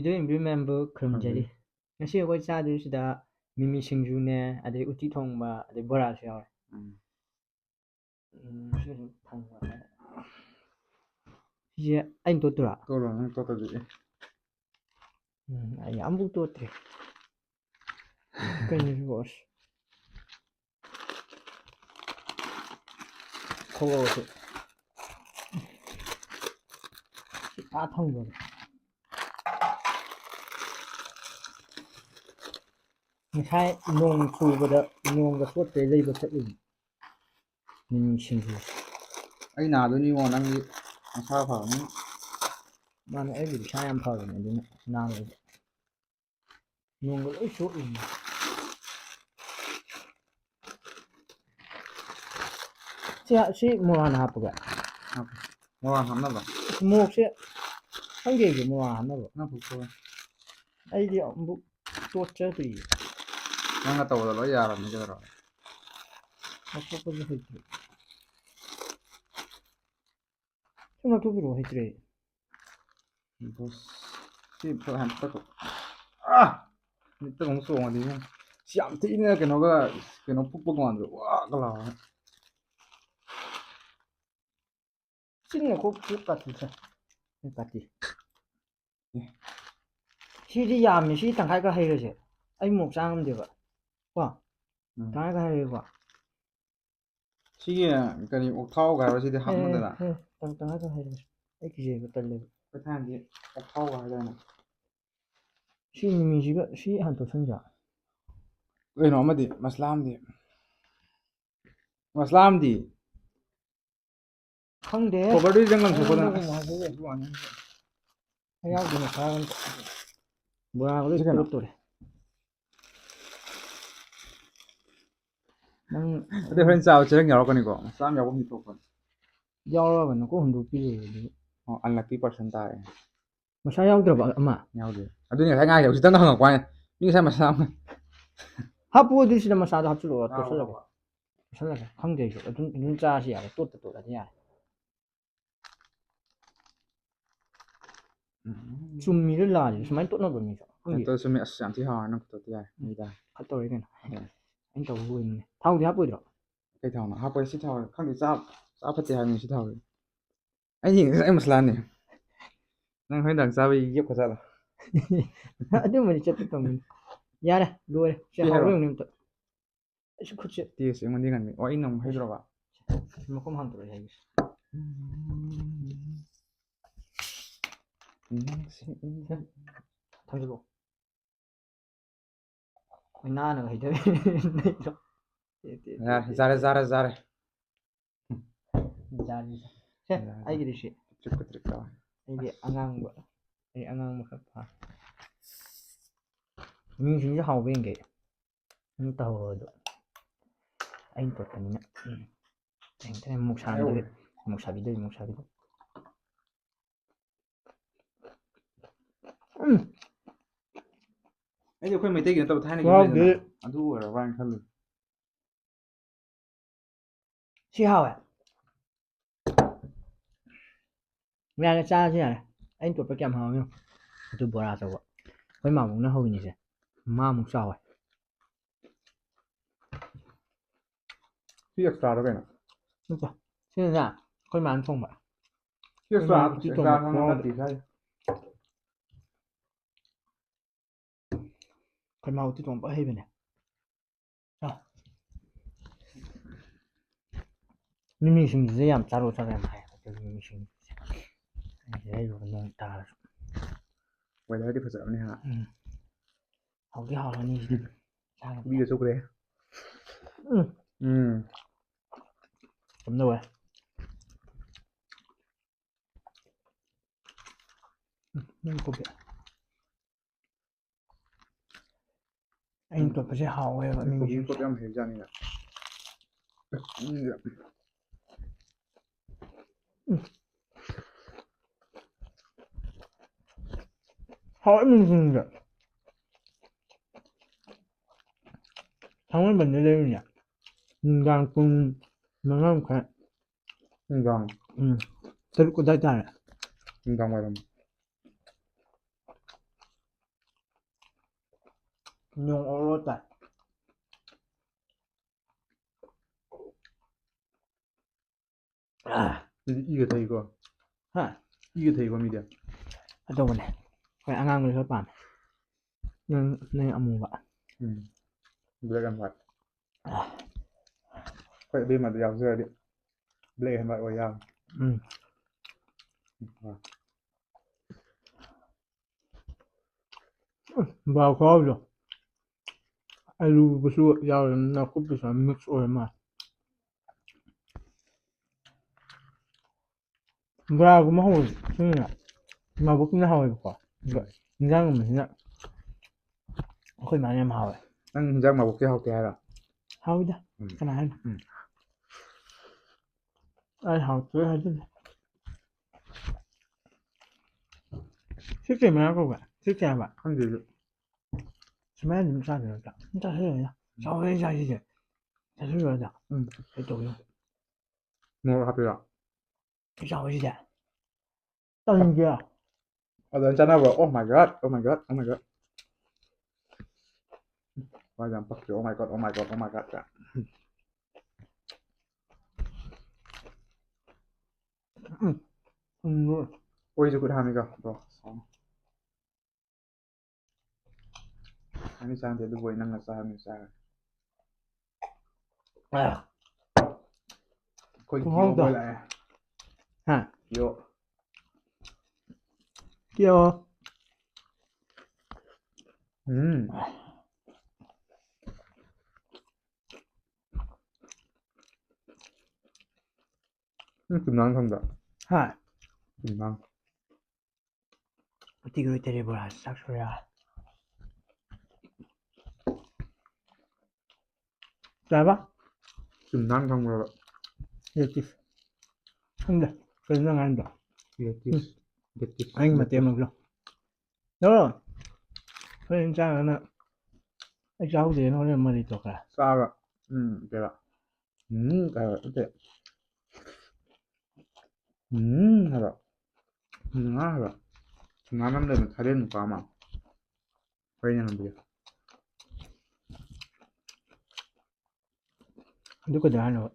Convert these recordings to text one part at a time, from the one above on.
Video ꯏꯟꯚꯤꯌꯨ ꯃꯌꯥꯝꯕꯨ ꯈꯨꯔꯨꯝꯖꯔꯤ ꯈꯪꯖꯩ. ꯉꯁꯤ ꯑꯩꯈꯣꯏ ꯆꯥꯗꯣꯏꯁꯤꯗ ꯃꯤꯃꯤ ꯁꯤꯡꯖꯨꯅꯦ ꯑꯗꯩ ꯎꯇꯤ ꯊꯣꯡꯕ ꯑꯗꯩ ꯕꯣꯔꯥꯁꯨ ꯌꯥꯎꯔꯦ ꯁꯤꯁꯨ ꯊꯣꯡꯕ ꯁꯤꯁꯦ ꯑꯩꯅ ꯇꯣꯠꯇꯣꯏꯔꯥ ꯇꯣꯠꯂꯣ ꯅꯪ ꯇꯣꯠꯇ꯭ꯔꯗꯤ ꯑꯩ ꯑꯃꯐꯥꯎ ꯇꯣꯠꯇ꯭ꯔꯤ ꯀꯩꯅꯣꯁꯤꯕꯨ ꯑꯁ ꯊꯣꯛꯂꯛꯑꯁꯤ ꯊꯝꯈ꯭ꯔꯒꯦ ꯉꯁꯥꯏ ꯅꯣꯡ ꯆꯨꯕꯗ ꯅꯣꯡꯒ ꯆꯣꯠꯇ꯭ꯔꯦ ꯂꯩꯕ ꯆꯠꯂꯤꯅꯤ ꯃꯤꯃꯤ ꯁꯤꯡꯖꯨ ꯑꯩ ꯅꯥꯗꯣꯏꯅꯤꯉꯣ ꯅꯪꯗꯤ ꯅꯁꯥ ꯐꯕꯅꯤ ꯃꯥꯅꯦ ꯑꯩꯕꯨꯗꯤ ꯏꯁꯥ ꯌꯥꯝ ꯐꯕꯅꯦ ꯑꯗꯨꯅ ꯅꯥꯔꯣꯏꯕ ꯅꯣꯡꯒ ꯂꯣꯏ ꯆꯣꯠꯂꯤꯅꯤ ꯁꯤ ꯃꯣꯔꯥꯅ ꯍꯥꯞꯄꯒ ꯃꯣꯔꯥ ꯍꯥꯞꯅꯕ ꯃꯣꯔꯣꯛꯁꯦ ꯈꯪꯗꯦ ꯑꯩꯁꯨ ꯃꯣꯔꯥ ꯍꯥꯞꯅꯕ ꯅꯪ ꯐꯨꯊꯣꯛꯑꯣ ꯑꯩꯗꯤ ꯑꯃꯨꯛ ꯇꯣꯠꯆꯗ꯭ꯔꯤꯌꯦ ꯅꯪꯅ ꯇꯧꯕꯗ ꯂꯣꯏ ꯌꯥꯔꯕꯅꯤ ꯀꯩꯗꯧꯔꯒꯦ ꯂꯧꯊꯣꯛꯄꯁꯨ ꯍꯩꯇ꯭ꯔꯤ ꯁꯨꯝ ꯂꯧꯊꯣꯛꯄꯤꯔꯛꯑꯣ ꯍꯩꯇ꯭ꯔꯦ ꯁꯤ ꯃꯤꯠꯇꯒ ꯑꯃꯨꯛ ꯆꯣꯡꯉꯗꯤ ꯁꯤ ꯌꯥꯝ ꯊꯤꯅ ꯀꯩꯅꯣ ꯐꯨꯛꯄ ꯃꯥꯟꯗ꯭ꯔꯣ ꯋꯥꯒ ꯂꯥꯎꯔꯒ ꯆꯤꯟꯅ ꯀꯣꯛ ꯀꯥꯇꯤ ꯀꯥꯇꯤ ꯁꯤꯗꯤ ꯌꯥꯝꯃꯦ ꯁꯤ ꯇꯪꯈꯥꯏ ꯈꯔ ꯍꯩꯔꯁꯦ ꯑꯩ ꯃꯣꯔꯣꯛ ꯆꯥ ꯉꯝꯗꯦꯕ ꯀꯣ ꯇꯪꯈꯥꯏ ꯈꯔ ꯍꯩꯔꯒꯦꯀꯣ ꯁꯤꯒꯤ ꯀꯔꯤ ꯑꯣꯛꯊꯥꯎꯒ ꯍꯥꯏꯕ ꯁꯤꯗꯤ ꯍꯥꯞꯅꯗꯅ ꯇꯪꯈꯥꯏ ꯈꯔ ꯍꯩꯔꯒꯦ ꯑꯩ ꯀꯤꯖꯩꯕ ꯇꯜꯂꯦꯕ ꯑꯩꯈꯣꯏ ꯊꯥꯏꯅꯗꯤ ꯑꯣꯛꯊꯥꯎꯒ ꯍꯥꯏꯗꯥꯏꯅꯦ ꯁꯤ ꯃꯤꯃꯤꯁꯤꯒ ꯁꯤ ꯍꯥꯟꯅ ꯇꯣꯠꯁꯟꯁꯦ ꯀꯩꯅꯣ ꯑꯃꯗꯤ ꯃꯁꯂꯥ ꯑꯃꯗꯤ ꯈꯪꯗꯦ ꯀꯣꯕꯔꯗꯨꯗꯤ ꯅꯪ ꯂꯪꯊꯣꯛꯄꯗꯅ ꯑꯩꯉꯣꯟꯗꯒꯨꯝꯕ ꯍꯥꯏꯖꯤꯜꯂꯦ ꯑꯩ ꯌꯥꯎꯗꯦ ꯃꯁꯂꯥ ꯑꯝꯇ ꯕꯣꯔꯥꯒ ꯂꯣꯏ ꯇꯣꯠꯇꯣꯔꯦ ꯅꯪ ꯑꯗꯩ ꯍꯣꯔꯦꯟ ꯆꯥꯕ ꯆꯦꯔꯪ ꯌꯥꯎꯔꯛꯀꯅꯤꯀꯣ ꯃꯆꯥ ꯑꯃ ꯌꯥꯎꯐꯝꯗꯤ ꯊꯣꯛꯄꯅꯤ ꯌꯥꯎꯔꯛꯑꯒꯅ ꯀꯣꯛ ꯍꯨꯟꯗꯣꯛꯄꯤꯔꯦ ꯑꯗꯨꯗꯤ ꯑꯣ ꯑꯟꯂꯛꯀꯤ ꯄꯥꯔꯁꯟ ꯇꯥꯔꯦ ꯃꯁꯥ ꯌꯥꯎꯗ꯭ꯔꯕ ꯑꯃ ꯌꯥꯎꯗꯦ ꯑꯗꯨꯅꯤ ꯉꯁꯥꯏ ꯉꯥꯏꯁꯦ ꯍꯧꯖꯤꯛꯇꯪ ꯍꯪꯉꯛꯄ ꯋꯥꯅꯤ ꯃꯤ ꯉꯁꯥꯏ ꯃꯁꯥ ꯑꯃ ꯍꯥꯞꯄꯨꯗꯤ ꯁꯤꯗ ꯃꯁꯥꯗꯣ ꯍꯥꯞꯆꯤꯜꯂꯛꯑꯣ ꯇꯣꯠꯁꯤꯜꯂꯒꯦ ꯌꯥꯎꯔꯕ ꯇꯣꯠꯁꯤꯜꯂꯒꯦ ꯈꯪꯗꯦ ꯑꯩꯁꯨ ꯑꯗꯨꯝ ꯆꯥꯔꯁꯤ ꯌꯥꯔꯦ ꯇꯣꯠꯂꯗꯤ ꯌꯥꯔꯦ ꯆꯨꯝꯃꯤꯔ ꯂꯥꯜꯂꯤꯔ ꯁꯨꯃꯥꯏꯅ ꯇꯣꯠꯅꯕ꯭ꯔ ꯃꯤꯁꯨ ꯈꯪꯗꯦ ꯆꯨꯝꯃꯤ ꯑꯁ ꯌꯥꯝ ꯊꯤ ꯍꯥꯎꯔꯦ ꯅꯪ ꯈꯨꯇꯣꯠꯇꯣ ꯌꯥꯔꯦ ꯃꯤꯗ ꯈꯠꯇꯧꯔꯦ ꯀꯩꯅꯣ ꯑꯩꯅ ꯇꯧꯕ ꯑꯣꯏꯅꯤꯡꯉꯦ ꯊꯥꯎꯗꯤ ꯍꯥꯞꯄꯣꯏꯗ꯭ꯔꯣ ꯀꯩ ꯊꯥꯎꯅꯣ ꯍꯥꯞꯄꯣꯏ ꯁꯤ ꯊꯥꯎ ꯈꯪꯗꯦ ꯆꯥ ꯐꯠꯇꯦ ꯍꯥꯏꯕꯅꯤ ꯁꯤ ꯊꯥꯎꯁꯦ ꯑꯩ ꯌꯦꯡꯉꯦ ꯑꯩ ꯃꯁꯂꯥꯅꯦ ꯅꯪ ꯍꯣꯔꯦꯟ ꯅꯨꯡꯗꯥꯡ ꯆꯥꯕꯩ ꯌꯦꯞꯈ꯭ꯔ ꯖꯥꯠꯂꯣ ꯑꯗꯨꯝꯕꯗꯤ ꯆꯠꯄ ꯇꯧꯅꯤ ꯌꯥꯔꯦ ꯂꯣꯏꯔꯦ ꯁꯤ ꯍꯥꯎꯕ꯭ꯔ ꯌꯦꯡꯉꯨꯅꯦ ꯑꯝꯇ ꯑꯩꯁꯨ ꯈꯨꯠꯁꯦ ꯇꯦꯁ ꯌꯦꯡꯉꯣꯟꯗꯤ ꯉꯟꯃꯤ ꯑꯣ ꯑꯩꯅ ꯑꯃꯨꯛ ꯍꯩꯗ꯭ꯔꯣꯕ ꯃꯈꯨꯝ ꯍꯥꯡꯗꯣꯔꯛꯑꯦ ꯍꯥꯏꯒꯦꯁꯦ ꯊꯝꯖꯤꯜꯂꯛꯑꯣ ꯅꯥꯟꯅꯒ ꯍꯩꯊꯔꯦ ꯖꯥꯔꯦ ꯁꯦ ꯑꯩꯒꯤꯗꯤ ꯁꯤ ꯄꯤꯇ꯭ꯔꯤꯛ ꯄꯤꯇ꯭ꯔꯤꯛ ꯂꯥꯎꯋꯦ ꯑꯩꯗꯤ ꯑꯉꯥꯡꯕ ꯈꯔ ꯄꯥꯝꯃꯦ ꯃꯤꯃꯤꯁꯤꯡꯁꯦ ꯍꯥꯎꯕ ꯌꯦꯡꯒꯦ ꯅꯪ ꯇꯧꯍꯧꯔꯣ ꯑꯗꯣ ꯑꯩꯅ ꯇꯣꯠꯄꯅꯤꯅ ꯑꯃꯨꯛ ꯁꯥꯕꯤꯗꯣꯏ ꯑꯩꯗꯤ ꯑꯩꯈꯣꯏ ꯃꯩꯇꯩꯒꯤ ꯅꯠꯇꯕ ꯊꯥꯏꯅꯒꯤ ꯑꯃ ꯈꯨꯍꯥꯎꯗꯤ ꯂꯩꯗꯅ ꯑꯗꯨ ꯑꯣꯏꯔꯕ꯭ꯔ ꯍꯥꯏꯅ ꯈꯜꯂꯨꯏ ꯁꯤ ꯍꯥꯎꯋꯦ ꯌꯥꯔꯦ ꯆꯥꯔꯁꯤ ꯌꯥꯔꯦ ꯑꯩꯅ ꯇꯣꯠꯄ ꯀꯌꯥꯝ ꯍꯥꯎꯋꯤ ꯌꯦꯡꯉꯨ ꯑꯗꯨ ꯕꯣꯔꯥ ꯑꯆꯧꯕ ꯑꯩꯈꯣꯏ ꯃꯥꯃꯣꯅ ꯍꯧꯔꯤꯅꯤꯁꯦ ꯃꯥꯃꯨꯛ ꯆꯥꯎꯋꯦ ꯁꯤ ꯑꯦꯛꯁꯇ꯭ꯔꯥꯔꯣ ꯀꯩꯅꯣ ꯅꯠꯇꯦ ꯁꯤꯅꯅꯦ ꯑꯩꯈꯣꯏ ꯃꯥꯅ ꯊꯣꯡꯕ ꯁꯤ ꯑꯩꯈꯣꯏ ꯃꯥꯅ ꯎꯇꯤ ꯊꯣꯡꯕ ꯑꯦꯛꯁꯇ꯭ꯔꯥ ꯈꯨꯍꯥꯎꯗꯣ ꯅꯠꯇꯦ ꯁꯥꯏ ꯑꯩꯈꯣꯏ ꯃꯥ ꯎꯇꯤ ꯊꯣꯡꯕ ꯐꯖꯅ ꯍꯩꯕꯅꯦ ꯃꯤꯃꯤꯁꯤꯡꯖꯨꯁꯦ ꯌꯥꯝ ꯆꯥꯔꯣ ꯌꯥꯝ ꯍꯥꯏꯌꯦ ꯃꯤꯃꯤꯁꯤꯡꯖꯨꯁꯦ ꯂꯩꯔꯨꯕ ꯅꯣꯡ ꯇꯥꯔꯁꯨ ꯋꯦꯗꯔꯗꯤ ꯐꯖꯕꯅꯤ ꯍꯥ ꯍꯥꯎꯗꯤ ꯍꯥꯎꯔꯅꯤ ꯁꯤꯗꯤ ꯈꯨꯕꯤꯒ ꯆꯨꯈ꯭ꯔꯦ ꯀꯝꯗꯧꯋꯦ ꯅꯪ ꯀꯣꯐꯤ ꯑꯩꯅ ꯇꯣꯠꯄꯁꯦ ꯍꯥꯎꯋꯦꯕ ꯀꯣꯕꯤ ꯃꯤꯃꯤꯁꯤꯡꯁꯦ ꯇꯣꯠꯄ ꯌꯥꯝ ꯍꯩꯕꯖꯥꯠꯅꯤꯅ ꯍꯥꯎꯋꯦ ꯃꯤꯃꯤꯁꯤꯡꯖꯨꯁꯦ ꯊꯥꯡꯃꯩꯕꯟꯗꯩ ꯂꯩꯔꯤꯅꯦ ꯅꯨꯡꯗꯥꯡ ꯄꯨꯡ 4:30 ꯅꯨꯡꯗꯥꯡ 3 ꯑꯗꯥꯏ ꯇꯥꯔꯦ ꯅꯨꯡꯗꯥꯡ ꯋꯥꯏꯔꯝ ꯅꯣꯡ ꯑꯣꯔꯣ ꯇꯥꯏ ꯑꯗꯨꯗꯤ 이가 ꯊꯩꯀꯣ ꯍꯥ 이가 ꯊꯩꯀꯣ ꯃꯤꯗꯤ ꯑꯇꯧꯕꯅꯦ ꯍꯣꯏ ꯑꯉꯥꯡꯕꯗꯤ ꯈꯔ ꯄꯥꯝꯃꯦ ꯅꯪ ꯑꯃꯨꯕ ꯕ꯭ꯂꯦꯛ ꯑꯦꯟ ꯋꯥꯏꯠ ꯍꯣꯏ ꯑꯕꯦꯝꯃꯗꯨ ꯌꯥꯎꯖꯔꯗꯤ ꯕ꯭ꯂꯦꯛ ꯑꯦꯟ ꯋꯥꯏꯠ ꯑꯣꯏ ꯌꯥꯕꯅꯤ ꯕꯥꯎ ꯈꯨꯍꯥꯎꯗꯣ ꯑꯂꯨꯒꯁꯨ ꯌꯥꯎꯔꯦ ꯅꯥꯀꯨꯞꯄꯤꯁꯨ ꯃꯤꯛꯁ ꯑꯣꯏꯔ ꯃꯥꯜꯂꯦ ꯕꯣꯔꯥꯒꯨꯝꯕ ꯍꯧꯕꯁꯦ ꯁꯤꯅ ꯃꯕꯨꯛꯅ ꯍꯥꯎꯋꯦꯕꯀꯣ ꯑꯗꯨꯒ ꯏꯟꯖꯥꯡꯒꯨꯝꯕꯁꯤꯅ ꯑꯩꯈꯣꯏ ꯃꯥꯅ ꯌꯥꯝ ꯍꯥꯎꯋꯦ ꯅꯪ ꯍꯤꯟꯖꯥꯡ ꯃꯕꯨꯛꯇꯤ ꯍꯥꯎꯇꯦ ꯍꯥꯏꯔꯣ ꯍꯥꯎꯋꯤꯗ ꯀꯅꯥ ꯍꯥꯏꯅꯣ ꯑꯩ ꯍꯥꯎꯇꯦ ꯍꯥꯏꯖꯤꯜꯂꯦ ꯁꯤ ꯀꯩ ꯃꯅꯥ ꯀꯧꯒꯦ ꯁꯤ ꯀꯩ ꯍꯥꯏꯕ ꯈꯪꯗꯦ ꯑꯩꯁꯨ ꯁꯨꯃꯥꯏꯅ ꯑꯗꯨꯝ ꯆꯥꯗꯣꯏ ꯅꯠꯇ꯭ꯔꯥ ꯆꯥꯁꯤꯜꯂꯣꯏꯗ ꯆꯥꯎꯔꯦ ꯆꯥꯁꯤꯁꯦ ꯆꯥꯁꯤꯜꯂꯨꯔꯗ ꯀꯩ ꯇꯧꯒꯦ ꯃꯣꯔꯣꯛ ꯍꯥꯞꯄꯤꯔꯣ ꯆꯥꯎꯔꯤꯁꯤꯗꯤ ꯇꯟꯒꯦ ꯑꯗꯨꯃꯥꯏꯅ ꯆꯥꯅꯕ꯭ꯔꯣ ꯑꯣ ꯃꯥꯏ ꯒꯣꯠ ꯑꯣ ꯃꯥꯏ ꯒꯣꯠ ꯑꯣ ꯃꯥꯏ ꯒꯣꯠ ꯋꯥ ꯌꯥꯝ ꯄꯛꯇ꯭ꯔꯦ ꯑꯣ ꯃꯥꯏ ꯒꯣꯠ ꯑꯣ ꯃꯥꯏ ꯒꯣꯠ ꯑꯣ ꯃꯥꯏ ꯒꯣꯠ ꯀ ꯑꯣꯏꯁꯨ ꯈꯨꯠ ꯍꯥꯝꯃꯤꯀꯣ ꯕ꯭ꯔꯣ ꯅꯪꯗꯤ ꯆꯥꯟꯗꯦ ꯑꯗꯨꯕꯨ ꯑꯩ ꯅꯪꯅ ꯆꯥꯔꯝꯅꯤ ꯆꯥꯔꯦ ꯑꯩꯈꯣꯏ ꯀꯤꯌꯣ ꯕꯣꯏ ꯂꯥꯛꯑꯦ ꯍꯥ ꯀꯤꯌꯣ ꯀꯤꯌꯣ ꯆꯨꯝꯅꯥꯡ ꯈꯪꯕ꯭ꯔꯥ ꯍꯥ ꯆꯨꯝꯅꯥꯡ ꯎꯇꯤꯒ ꯇꯔꯦꯠ ꯕꯣꯔꯥ ꯆꯥꯛ ꯁꯣꯔꯤꯌꯥ ꯀꯩꯍꯥꯏꯕ ꯆꯨꯝꯅꯥꯡ ꯈꯪꯕ꯭ꯔꯕ ꯂꯦꯇꯤꯁ ꯈꯪꯗꯦ ꯀꯩꯅꯣ ꯅꯪ ꯉꯥꯡꯏꯗꯣ ꯂꯦꯇꯤꯁ ꯑꯩꯒꯤ ꯃꯇꯦꯡ ꯑꯃꯁꯨ ꯂꯧꯔꯣ ꯍꯣꯔꯦꯟ ꯆꯥꯔꯒꯅ ꯑꯩ ꯆꯥꯍꯧꯗ꯭ꯔꯦꯅ ꯍꯣꯔꯦꯟ ꯃꯔꯩ ꯇꯧꯔꯛꯀꯦꯔꯥ ꯆꯥꯕ ꯀꯩꯕ ꯀꯩꯕ ꯅꯠꯇꯦ ꯍꯥꯏꯕ ꯍꯥꯏꯕ ꯉꯥ ꯑꯃ ꯂꯩꯕ ꯁꯥꯔꯦꯟ ꯅꯨꯄꯥ ꯑꯃ ꯍꯣꯔꯦꯟ ꯌꯦꯡꯍꯟꯕꯤꯒꯦ ꯑꯗꯨ ꯀꯩꯗꯧ ꯍꯥꯏꯅꯣꯕ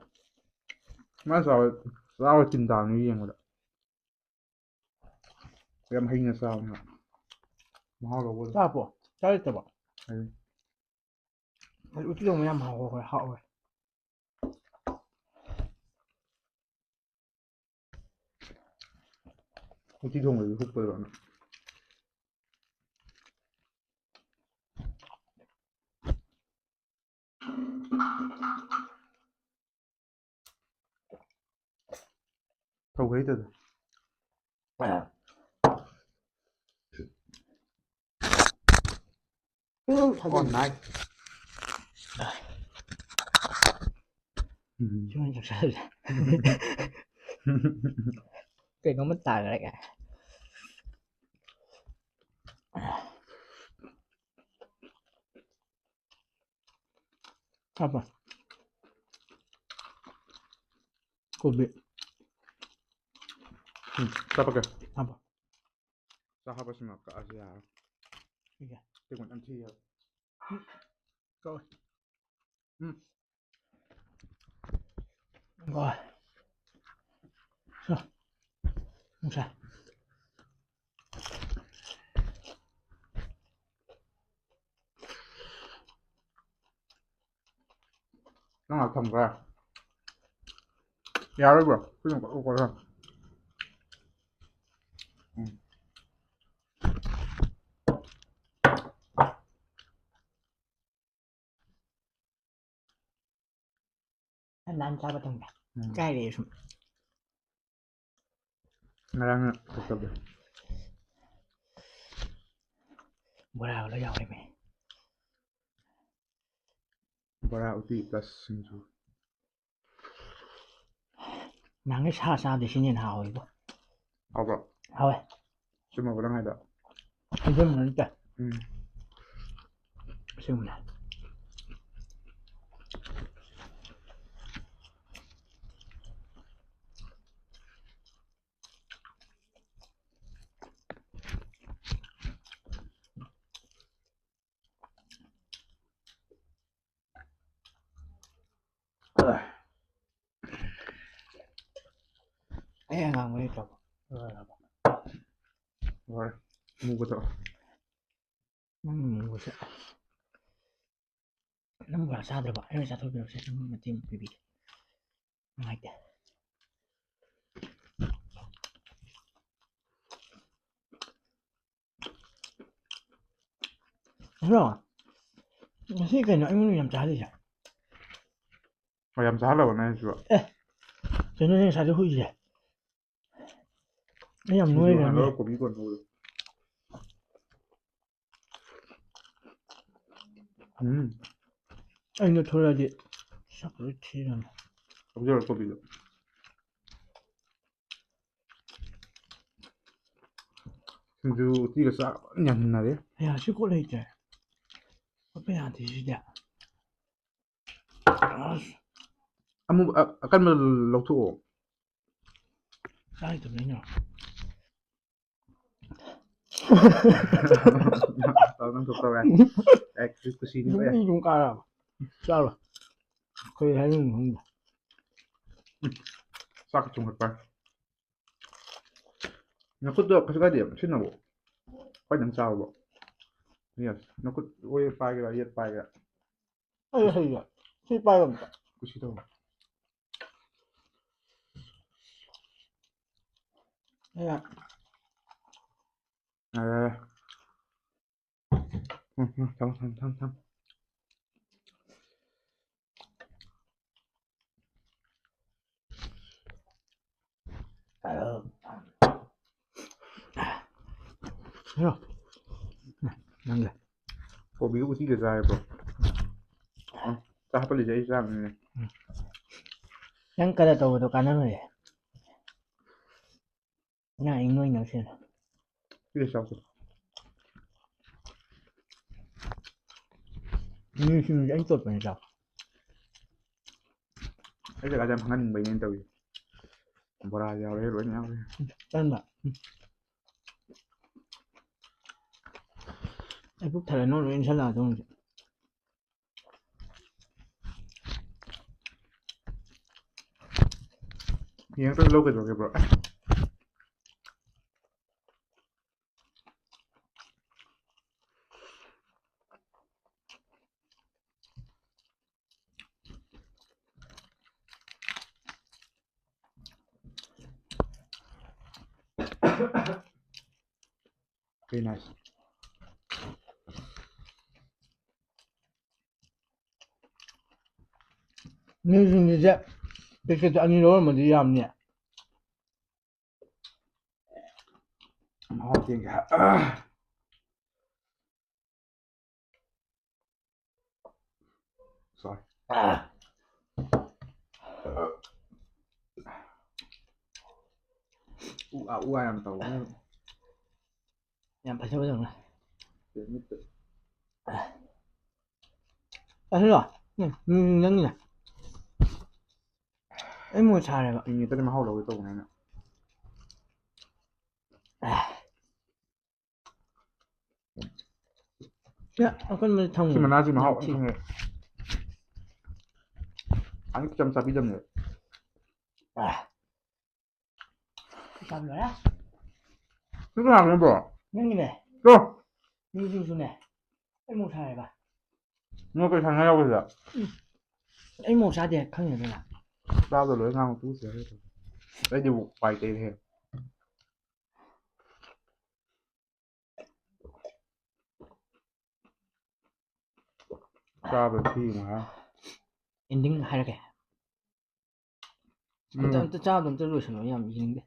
ꯃꯥ ꯆꯥꯕ ꯇꯤꯟ ꯇꯥꯕꯅꯤ ꯌꯦꯡꯕꯗ ꯌꯥꯝ ꯍꯩꯅ ꯆꯥꯕꯅꯦ ꯃꯍꯥꯎ ꯂꯧꯕꯗꯣ ꯆꯥꯛꯄꯣ ꯆꯥꯛ ꯂꯩꯇꯕꯣ ꯍꯩ ꯎꯇꯤ ꯊꯣꯡꯕ ꯌꯥꯝ ꯍꯥꯎꯋꯦ ꯎꯇꯤ ꯊꯣꯡꯕꯗꯤ ꯍꯨꯛꯄꯗꯨꯔꯣ ꯅꯪ ꯊꯧ ꯍꯩꯇꯗ ꯑꯣ ꯅꯥꯏꯁ ꯁꯨꯃꯥꯏꯅ ꯆꯥꯛꯆꯜꯂꯦ ꯀꯩꯅꯣꯝꯃ ꯇꯥꯈ꯭ꯔꯦ ꯍꯥꯞꯄ ꯀꯣꯕꯤ ꯆꯞꯄꯛꯀꯦ ꯍꯥꯞꯄ ꯆꯥꯛ ꯍꯥꯞꯄꯁꯤꯃ ꯀꯛꯑꯁꯤ ꯌꯥꯔꯣꯏ ꯁꯤꯒꯦ ꯇꯦꯡꯀꯣꯠ ꯌꯥꯝ ꯊꯤ ꯍꯥꯏꯕ ꯀꯛꯑꯣꯏ ꯀꯛꯑꯣꯏ ꯅꯨꯡꯁꯥ ꯅꯪ ꯉꯥꯏꯍꯥꯛ ꯊꯝꯒ꯭ꯔꯦ ꯌꯥꯔꯣꯏꯕ꯭ꯔꯣ ꯈꯨꯠꯅ ꯀꯛꯊꯠꯈ꯭ꯔꯣ ꯅꯥꯟ ꯆꯥꯕ ꯊꯪꯕ ꯏꯀꯥꯏꯔꯛꯑꯦ ꯁꯨꯝ ꯉꯔꯥꯡꯅ ꯊꯣꯛꯇꯕꯗꯣ ꯕꯣꯔꯥꯒ ꯂꯣꯏ ꯌꯥꯎꯔꯦꯃꯦ ꯕꯣꯔꯥ ꯎꯇꯤ ꯄ꯭ꯂꯁ ꯁꯤꯡꯖꯨ ꯅꯍꯥꯟꯒꯩ ꯁꯥ ꯆꯥꯕꯗꯩ ꯁꯤꯅ ꯍꯦꯟꯅ ꯍꯥꯎꯋꯤꯕꯣ ꯍꯥꯎꯕ꯭ꯔꯣ ꯍꯥꯎꯋꯦ ꯆꯨꯝꯃꯕꯣ ꯅꯪ ꯍꯥꯏꯗꯣ ꯑꯆꯨꯝꯕ ꯅꯠꯇꯦ ꯎꯝ ꯑꯁꯦꯡꯕꯅꯦ ꯑꯩ ꯑꯉꯥꯡ ꯂꯩꯇ꯭ꯔꯕꯣ ꯍꯣꯏ ꯃꯨꯕꯗꯣ ꯃꯨꯕꯁꯦ ꯅꯪ ꯕꯣꯔꯥ ꯆꯥꯗ꯭ꯔꯕ ꯑꯩꯅ ꯆꯥꯊꯣꯛꯄꯤꯔꯛꯁꯦ ꯅꯪ ꯃꯇꯦꯡ ꯄꯤꯕꯤꯒꯦ ꯅꯨꯡꯉꯥꯏꯇꯦ ꯍꯜꯂꯣ ꯉꯁꯤ ꯀꯩꯅꯣ ꯑꯩꯉꯣꯟꯗ ꯌꯥꯝ ꯆꯥꯍꯜꯂꯤꯁꯦ ꯍꯣꯏ ꯌꯥꯝ ꯆꯥꯍꯜꯂꯕꯅꯦ ꯑꯩꯁꯨ ꯀꯩꯅꯣꯅꯦ ꯉꯁꯥꯏꯗꯩ ꯍꯨꯏꯁꯦ ꯑꯩ ꯌꯥꯝ ꯁꯤꯡꯖꯨ ꯅꯣꯏꯈ꯭ꯔꯅꯤ ꯍꯥꯟꯅꯒ ꯀꯣꯕꯤ ꯀꯣꯟꯕꯗꯣ ꯑꯩꯅ ꯊꯣꯛꯂꯛꯑꯗꯤ ꯁꯛ ꯂꯣꯏ ꯊꯤꯔꯅꯤ ꯍꯧꯖꯔꯛ ꯀꯣꯕꯤꯗꯣ ꯁꯤꯡꯖꯨ ꯎꯇꯤꯒ ꯆꯥꯛ ꯐꯖꯅ ꯌꯥꯟꯁꯤꯟꯅꯔꯦ ꯑꯌꯥ ꯁꯤ ꯀꯣꯠ ꯂꯩꯇ꯭ꯔꯦ ꯀꯣꯠꯄ ꯌꯥꯗꯦ ꯁꯤꯗꯤ ꯑꯁ ꯑꯃꯨꯛ ꯑꯀꯟꯕ ꯂꯧꯊꯣꯛꯑꯣ ꯆꯥꯏꯗꯕꯩꯅ ꯅꯪ ꯊꯣꯛ ꯇꯧꯔꯦ ꯀꯨꯁꯤꯅꯤ ꯂꯣꯏ ꯑꯩ ꯑꯗꯨꯝ ꯀꯥꯔꯕ ꯆꯥꯔꯣ ꯑꯩꯈꯣꯏ ꯍꯥꯏꯅꯤꯡꯕ ꯈꯪꯗꯦ ꯆꯥꯛ ꯊꯣꯡꯒꯠꯄ ꯅꯈꯨꯠꯇꯣ ꯀꯩꯁꯨ ꯀꯥꯏꯗꯦ ꯁꯤꯖꯤꯟꯅꯧ ꯈ꯭ꯋꯥꯏꯗꯪ ꯆꯥꯕꯕꯣ ꯌꯦꯁ ꯅꯈꯨꯠ ꯑꯣꯏ ꯄꯥꯏꯒꯦꯔꯥ ꯌꯦꯠ ꯄꯥꯏꯒꯦꯔꯥ ꯑꯩ ꯍꯩꯌꯦ ꯁꯤ ꯄꯥꯏꯕ ꯑꯝꯇ ꯀꯨꯁꯤ ꯇꯧ ꯑꯌꯥ ꯌꯥꯔꯦ ꯊꯝꯃꯣ ꯍꯦꯔꯣ ꯅꯪꯒ ꯀꯣꯕꯤꯒ ꯎꯇꯤꯒ ꯆꯥꯔꯦꯕ꯭ꯔꯣ ꯆꯥꯛ ꯍꯥꯞꯄꯜꯂꯤꯁꯦ ꯑꯩ ꯆꯥꯕꯅꯤꯅꯦ ꯅꯪ ꯀꯗꯔ ꯇꯧꯕꯗꯣ ꯀꯥꯟꯅꯔꯣꯏꯌꯦ ꯅꯪ ꯑꯩ ꯅꯣꯏ ꯅꯛꯁꯤꯅ ꯆꯥꯎ ꯃꯤꯁꯤꯡꯁꯦ ꯑꯩ ꯇꯣꯠꯄꯅꯦ ꯆꯥꯎ ꯑꯩ ꯖꯒꯥꯁꯦ ꯌꯥꯝ ꯈꯪꯍꯟꯅꯤꯡꯕꯩꯅꯦ ꯇꯧꯔꯤꯁꯦ ꯕꯣꯔꯥ ꯌꯥꯎꯔꯦ ꯂꯣꯏꯅ ꯌꯥꯎꯔꯦ ꯆꯟꯕ ꯑꯩ ꯄꯨꯛ ꯊꯜꯂꯦ ꯅꯪ ꯂꯣꯏ ꯏꯟꯁꯜꯂꯛꯑꯗꯧ ꯍꯧꯖꯤꯛ ꯌꯦꯡꯉꯛꯇ꯭ꯔꯁꯨ ꯂꯧ ꯀꯩꯗꯧꯔꯒꯦ ꯕ꯭ꯔꯣ Very nice. ꯃꯤꯁꯤꯡꯁꯦ ꯄꯦꯀꯦꯠ ꯑꯅꯤ ꯂꯧꯔꯝꯃꯗꯤ ꯌꯥꯝꯅꯤ Mahal tinggi. Sorry. Ayam tahu. ꯌꯥꯝ ꯐꯖꯕꯗꯧꯅ ꯑꯁꯤꯔꯣ ꯅꯪꯒꯤꯅꯦ ꯑꯩ ꯃꯣꯠ ꯁꯥꯔꯦꯕ ꯃꯤꯅꯤꯠꯇꯗꯤ ꯃꯍꯥꯎ ꯂꯧꯒꯦ ꯇꯧꯕꯅꯦ ꯑꯩꯅ ꯑꯀꯟꯕꯗꯤ ꯁꯤ ꯊꯝꯒꯅꯨ ꯃꯅꯥꯁꯤ ꯃꯍꯥꯎ ꯌꯥꯝ ꯑꯃ ꯊꯤ ꯈꯪꯉꯦ ꯑꯅꯤ ꯆꯝ ꯆꯥꯕꯤꯗꯕꯅꯦ ꯆꯝꯂꯣꯏꯔꯦ ꯁꯤ ꯀꯅꯥꯒꯤꯅꯣ ꯕ꯭ꯔꯣ ꯅꯪꯒꯤꯅꯦ ꯆꯣ ꯃꯤꯁꯤꯡꯁꯨꯅꯦ ꯑꯩ ꯃꯣꯠ ꯁꯥꯔꯦꯕ ꯅꯣꯏ ꯀꯩ ꯁꯥꯟꯅ ꯌꯥꯎꯒꯦꯁꯤꯗ ꯑꯩ ꯃꯣꯠ ꯆꯥꯗꯦ ꯈꯪꯉꯦꯗꯅ ꯆꯥꯕꯗ ꯂꯣꯏ ꯉꯥꯡꯕ ꯇꯨꯁꯦ ꯑꯩꯗꯤ ꯋꯥꯏ ꯇꯩꯔꯦ ꯆꯥꯕ ꯊꯤꯅ ꯑꯦꯟꯗꯤꯡ ꯍꯥꯏꯔꯛꯀꯦ ꯑꯝꯇ ꯆꯥꯕꯗꯣ ꯑꯝꯇ ꯂꯣꯏꯁꯜꯂꯣ ꯌꯥꯝ ꯌꯦꯡꯅꯤꯡꯗꯦ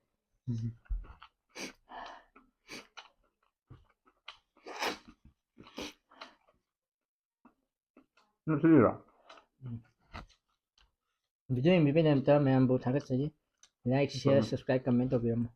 ꯅꯨꯡꯁꯤꯔꯤꯔꯣ ꯚꯤꯗꯤꯑꯣ ꯌꯦꯡꯕꯤꯕꯒꯤꯗꯃꯛꯇ ꯃꯌꯥꯝꯕꯨ ꯊꯥꯒꯠꯆꯔꯤ ꯂꯥꯏꯛ ꯁꯤꯌꯔ ꯁꯕꯁꯀ꯭ꯔꯥꯏꯕ ꯀꯃꯦꯟ ꯇꯧꯕꯤꯔꯝꯃꯨ